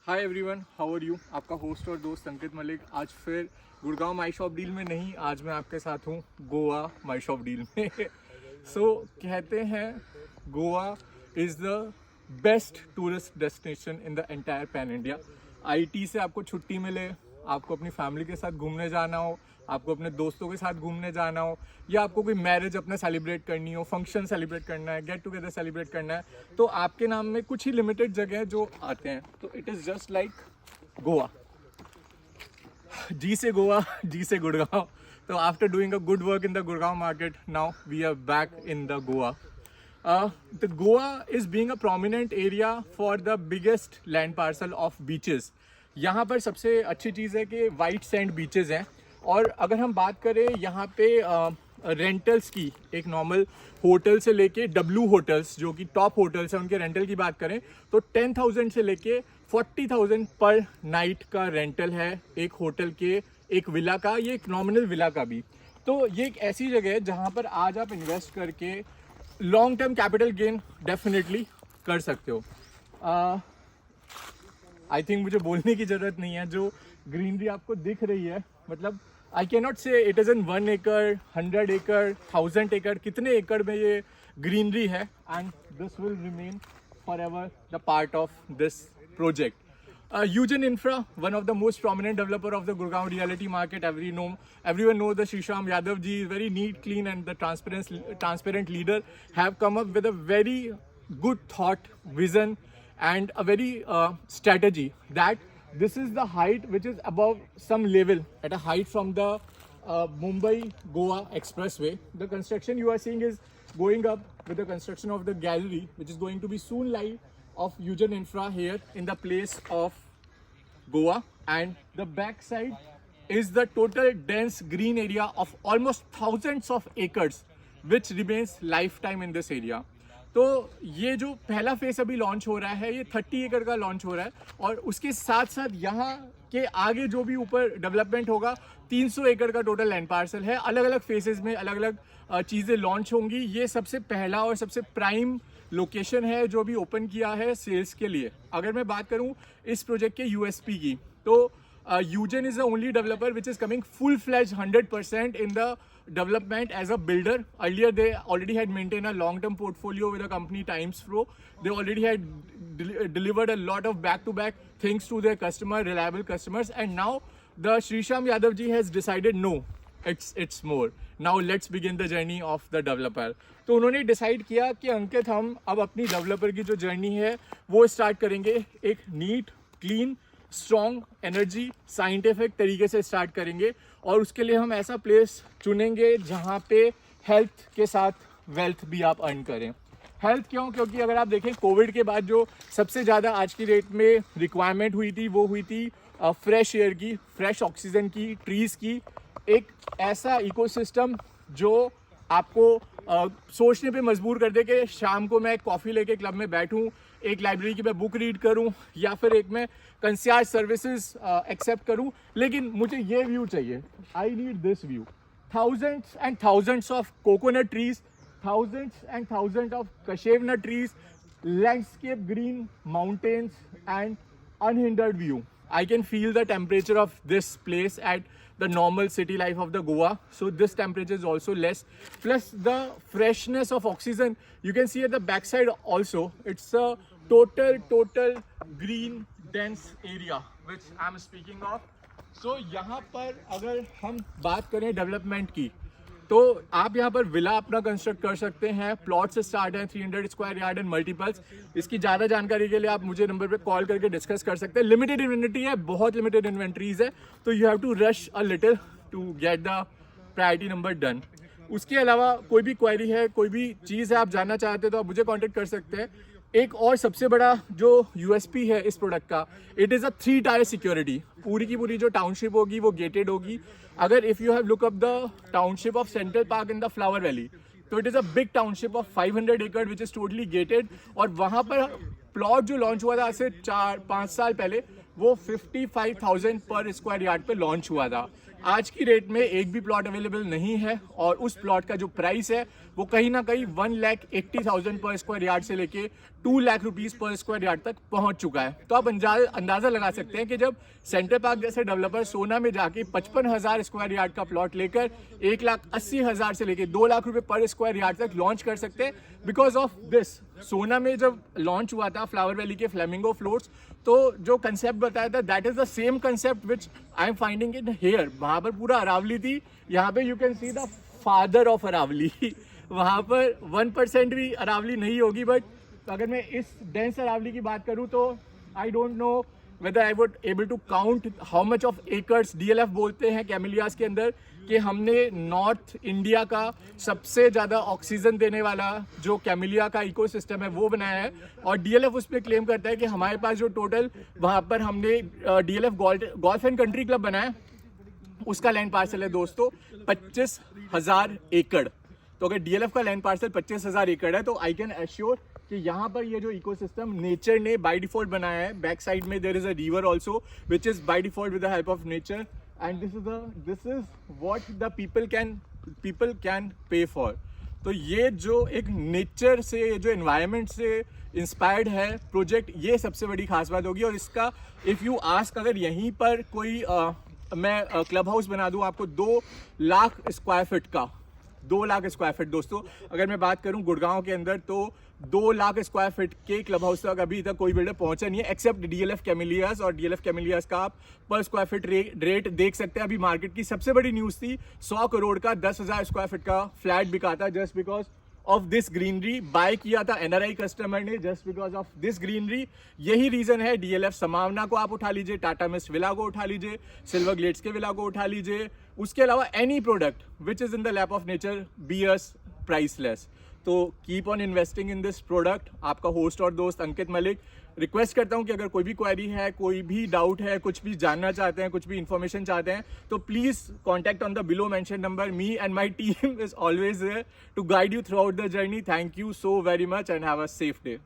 Hi everyone, how are you. आपका host और दोस्त अंकित मलिक आज फिर गुड़गांव माई शॉप डील में नहीं, आज मैं आपके साथ हूँ गोवा माई शॉप डील में। कहते हैं Goa is the best tourist destination in the entire pan India. IT से आपको छुट्टी मिले, आपको अपनी फैमिली के साथ घूमने जाना हो, आपको अपने दोस्तों के साथ घूमने जाना हो, या आपको कोई मैरिज अपना सेलिब्रेट करनी हो, फंक्शन सेलिब्रेट करना है, गेट टुगेदर सेलिब्रेट करना है, तो आपके नाम में कुछ ही लिमिटेड जगह जो आते हैं। तो it is just like Goa. जी से गोवा, जी से गुड़गांव। तो after doing a good work in the Gurgaon market, now we are back in the Goa. The Goa is being a prominent area for the biggest land parcel of beaches. यहाँ पर सबसे अच्छी चीज़ है कि वाइट सैंड बीचेस हैं। और अगर हम बात करें यहाँ पे रेंटल्स की, एक नॉर्मल होटल से लेके डब्ल्यू होटल्स जो कि टॉप होटल्स हैं, उनके रेंटल की बात करें तो 10,000 से लेके 40,000 पर नाइट का रेंटल है एक होटल के, एक विला का, ये एक नॉमिनल विला का भी। तो ये एक ऐसी जगह है जहाँ पर आज आप इन्वेस्ट करके long term capital gain definitely कर सकते हो। आई थिंक मुझे बोलने की ज़रूरत नहीं है, जो ग्रीनरी आपको दिख रही है, मतलब आई कैन नॉट से इट इज़ इन 1 एकड़, 100 एकड़, 1000 एकड़, कितने एकड़ में ये ग्रीनरी है, and this will remain for ever the part of this project. Eugen Infra, one of the most prominent developer of the Gurgaon reality market. Everyone knows the Srisham Yadav ji is very neat, clean, and the transparent leader have come up with a very good thought, vision, and a very strategy that this is the height which is above some level, at a height from the Mumbai Goa expressway. The construction you are seeing is going up with the construction of the gallery, which is going to be soon live, of Eugen Infra here in the place of Goa. And the back side is the total dense green area of almost thousands of acres which remains lifetime in this area. तो ये जो पहला face अभी launch हो रहा है, ये 30 एकड़ का लॉन्च हो रहा है, और उसके साथ साथ यहाँ के आगे जो भी ऊपर डेवलपमेंट होगा 300 एकड़ का टोटल लैंड पार्सल है। अलग अलग फेसेस में अलग अलग चीज़ें लॉन्च होंगी। ये सबसे पहला और सबसे प्राइम लोकेशन है जो भी ओपन किया है सेल्स के लिए। अगर मैं बात करूं इस प्रोजेक्ट के यूएसपी की, तो यूजन is the only developer which is coming full fledge 100% in the development as a builder. Earlier they already had maintained a long term portfolio with a company Times Pro. They already had delivered a lot of back to back things to their reliable customers, and now the Srisham Yadav ji has decided no, it's more. Now let's begin the journey of the developer. तो उन्होंने decide किया कि अंकित, हम अब अपनी developer की जो journey है वो स्टार्ट करेंगे एक neat, clean, strong, energy, scientific तरीके से स्टार्ट करेंगे। और उसके लिए हम ऐसा प्लेस चुनेंगे जहाँ पे हेल्थ के साथ वेल्थ भी आप अर्न करें। हेल्थ क्यों? क्योंकि अगर आप देखें कोविड के बाद जो सबसे ज़्यादा आज की डेट में रिक्वायरमेंट हुई थी वो हुई थी फ्रेश एयर की, फ्रेश ऑक्सीजन की, ट्रीज़ की, एक ऐसा इकोसिस्टम जो आपको सोचने पे मजबूर कर दे कि शाम को मैं कॉफ़ी लेके क्लब में बैठूं, एक लाइब्रेरी की मैं बुक रीड करूं, या फिर एक मैं कंसियर्ज सर्विसेज एक्सेप्ट करूं, लेकिन मुझे ये व्यू चाहिए। I need this view. Thousands and thousands of coconut trees, thousands and thousands of cashew nut trees, landscape green mountains, and unhindered view. I can feel the temperature of this place at the normal city life of the Goa. So this temperature is also less. Plus the freshness of oxygen. You can see at the backside also. It's a total green dense area which I'm speaking of. So यहाँ पर अगर हम बात करें development की, तो आप यहाँ पर विला अपना कंस्ट्रक्ट कर सकते हैं। प्लॉट से स्टार्ट है 300 स्क्वायर यार्ड एंड मल्टीपल्स। इसकी ज़्यादा जानकारी के लिए आप मुझे नंबर पे कॉल करके डिस्कस कर सकते हैं। लिमिटेड इन्वेंट्री है, बहुत लिमिटेड इन्वेंट्रीज है, तो you have to rush a little to get the priority number done. उसके अलावा कोई भी क्वेरी है, कोई भी चीज़ है आप जानना चाहते हैं, तो आप मुझे कॉन्टेक्ट कर सकते हैं। एक और सबसे बड़ा जो यूएसपी है इस प्रोडक्ट का, it is a 3 tyre security. पूरी की पूरी जो टाउनशिप होगी वो गेटेड होगी। अगर if you have look up the township of central park in the flower valley, तो it is a big township of 500 acre which is totally gated. और वहाँ पर प्लॉट जो लॉन्च हुआ था आज से 4-5 साल पहले, वो 55,000 पर स्क्वायर यार्ड पे लॉन्च हुआ था। आज की रेट में एक भी प्लॉट अवेलेबल नहीं है और उस प्लॉट का जो प्राइस है वो कहीं ना कहीं 1,80,000 पर स्क्वायर यार्ड से लेके 2 लाख रुपीस पर स्क्वायर यार्ड तक पहुंच चुका है। तो आप अंदाजा लगा सकते हैं कि जब सेंटर पार्क जैसे डेवलपर सोना में जाके 55,000 स्क्वायर यार्ड का प्लॉट लेकर 1,80,000 से लेके 2 लाख रुपए पर स्क्वायर यार्ड तक लॉन्च कर सकते हैं बिकॉज ऑफ दिस। सोना में जब लॉन्च हुआ था फ्लावर वैली के फ्लेमिंगो फ्लोर्स, तो जो कंसेप्ट बताया था that is the same concept which I am finding in here. वहां पर पूरा अरावली थी, यहाँ पे you can see the father of Aravalli. वहां पर 1% भी अरावली नहीं होगी, बट अगर मैं इस डेंस अरावली की बात करूं तो I don't know whether I would able to count how much of acres DLF बोलते हैं कैमिलियास के अंदर, कि हमने नॉर्थ इंडिया का सबसे ज़्यादा ऑक्सीजन देने वाला जो कैमिलिया का इकोसिस्टम है वो बनाया है। और DLF उस पर क्लेम करता है कि हमारे पास जो टोटल वहाँ पर हमने DLF golf and country club बनाया, उसका लैंड पार्सल है दोस्तों 25,000 एकड़। तो अगर DLF का लैंड पार्सल 25,000 एकड़ है तो आई कैन एश्योर कि यहाँ पर ये जो इकोसिस्टम नेचर ने बाय डिफॉल्ट बनाया है। बैक साइड में there is a river also which is by default with the help of nature, and this is what the people can pay for. तो ये जो एक नेचर से, जो एनवायरनमेंट से इंस्पायर्ड है प्रोजेक्ट, ये सबसे बड़ी खास बात होगी। और इसका इफ़ यू आस्क, अगर यहीं पर कोई मैं क्लब हाउस बना दूँ आपको 2 लाख स्क्वायर फीट का, 2 लाख स्क्वायर फीट दोस्तों, अगर मैं बात करूं गुड़गांव के अंदर तो 2 लाख स्क्वायर फीट के क्लब हाउस तक अभी तक कोई बिल्डर पहुंचा नहीं है एक्सेप्ट DLF कैमिलियास। और DLF कैमिलियास का आप पर स्क्वायर फीट रेट देख सकते हैं। अभी मार्केट की सबसे बड़ी न्यूज़ थी 100 करोड़ का 10,000 स्क्वायर फीट का फ्लैट बिका था just because of this greenery. Buy किया था NRI कस्टमर ने just because of this greenery. यही रीजन है DLF समावना को आप उठा लीजिए, टाटा मिस्ट विला को उठा लीजिए, सिल्वर ग्लेड्स के विला को उठा लीजिए, उसके अलावा any product which is in the lap of nature be us priceless. तो keep on investing in this product. आपका होस्ट और दोस्त अंकित मलिक। रिक्वेस्ट करता हूं कि अगर कोई भी क्वेरी है, कोई भी डाउट है, कुछ भी जानना चाहते हैं, कुछ भी इन्फॉर्मेशन चाहते हैं, तो please contact on the below mention number. Me and my team is always there to guide you throughout the journey. Thank you so very much and have a safe day.